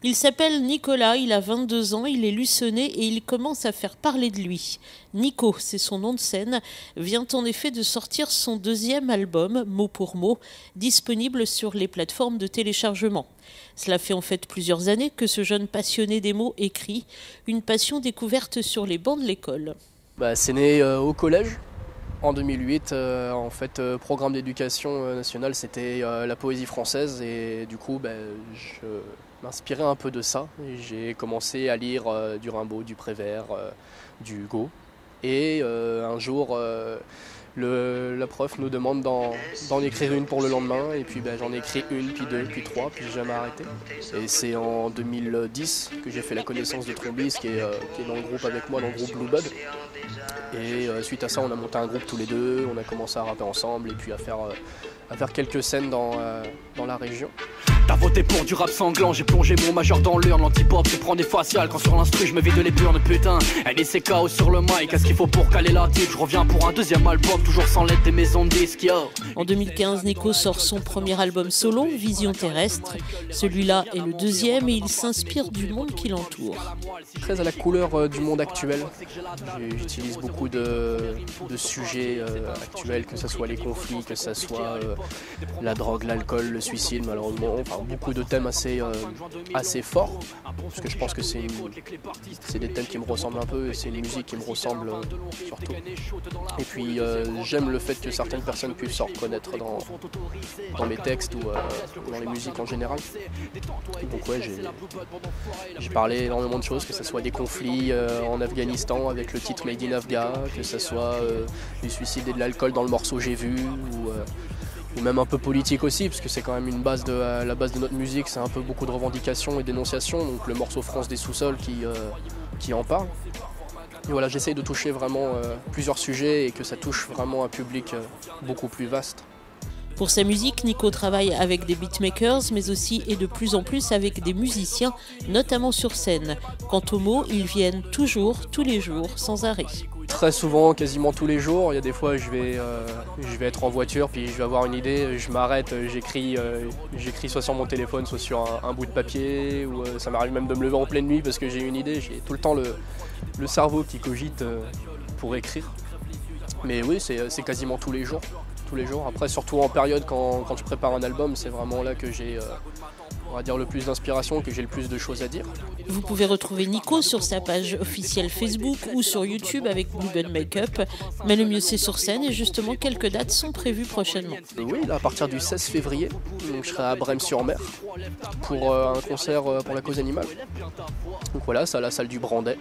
Il s'appelle Nicolas, il a 22 ans, il est luçonné et il commence à faire parler de lui. Nico, c'est son nom de scène, vient en effet de sortir son deuxième album, mot pour mot, disponible sur les plateformes de téléchargement. Cela fait en fait plusieurs années que ce jeune passionné des mots écrit, une passion découverte sur les bancs de l'école. C'est né au collège. En 2008, programme d'éducation nationale, c'était la poésie française et du coup, je m'inspirais un peu de ça. J'ai commencé à lire du Rimbaud, du Prévert, du Hugo. Et un jour, la prof nous demande d'en écrire une pour le lendemain. Et puis j'en ai écrit une, puis deux, puis trois, puis j'ai jamais arrêté. Et c'est en 2010 que j'ai fait la connaissance de Trombis, qui est dans le groupe avec moi, dans le groupe Bluebud. Et suite à ça, on a monté un groupe tous les deux, on a commencé à rapper ensemble et puis à faire quelques scènes dans la région. T'as voté pour du rap sanglant, j'ai plongé mon majeur dans l'urne. L'antipop se prend des faciales quand sur l'instru je me vide les burnes. Putain, LCKO sur le mic, qu'est-ce qu'il faut pour caler la titre? Je reviens pour un deuxième album, toujours sans l'aide des maisons de disques, yo. En 2015, Nico sort son premier album solo, Vision terrestre. Celui-là est le deuxième et il s'inspire du monde qui l'entoure. Très à la couleur du monde actuel. J'utilise beaucoup de sujets actuels, que ce soit les conflits, que ce soit la drogue, l'alcool, le suicide, malheureusement. Enfin, beaucoup de thèmes assez forts, parce que je pense que c'est des thèmes qui me ressemblent un peu et c'est une musique qui me ressemble surtout. Et puis j'aime le fait que certaines personnes puissent se reconnaître dans mes textes ou dans les musiques en général. Donc ouais, j'ai parlé énormément de choses, que ce soit des conflits en Afghanistan avec le titre Made in Afghan, que ce soit du suicide et de l'alcool dans le morceau J'ai vu, ou même un peu politique aussi, parce que c'est quand même la base de notre musique, c'est un peu beaucoup de revendications et d'énonciations, donc le morceau France des sous-sols qui en parle. Et voilà, j'essaye de toucher vraiment plusieurs sujets et que ça touche vraiment un public beaucoup plus vaste. Pour sa musique, Nico travaille avec des beatmakers, mais aussi et de plus en plus avec des musiciens, notamment sur scène. Quant aux mots, ils viennent toujours, tous les jours, sans arrêt. Très souvent, quasiment tous les jours. Il y a des fois, je vais être en voiture, puis je vais avoir une idée, je m'arrête, j'écris soit sur mon téléphone, soit sur un bout de papier, ou ça m'arrive même de me lever en pleine nuit parce que j'ai une idée. J'ai tout le temps le cerveau qui cogite pour écrire. Mais oui, c'est quasiment tous les jours. Après, surtout en période quand je prépare un album, c'est vraiment là que j'ai on va dire le plus d'inspiration, que j'ai le plus de choses à dire. Vous pouvez retrouver Nico sur sa page officielle Facebook ou sur YouTube avec Bluebud Makeup. Mais le mieux c'est sur scène et justement quelques dates sont prévues prochainement. Oui, là, à partir du 16 février, donc je serai à Brême-sur-Mer pour un concert pour la cause animale. Donc voilà, c'est à la salle du Brandet.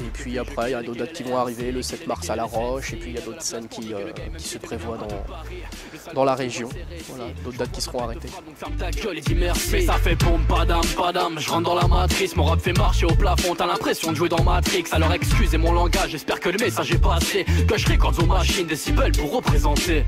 Et puis après, il y a d'autres dates qui vont arriver, le 7 mars à La Roche, et puis il y a d'autres scènes qui se prévoient dans la région. Voilà, d'autres dates qui seront arrêtées. Mais ça fait boum, padam, je rentre dans la matrice, mon rap fait marcher au plafond, t'as l'impression de jouer dans Matrix. Alors excusez mon langage, j'espère que le message est passé, que je récorde aux machines décibels pour représenter.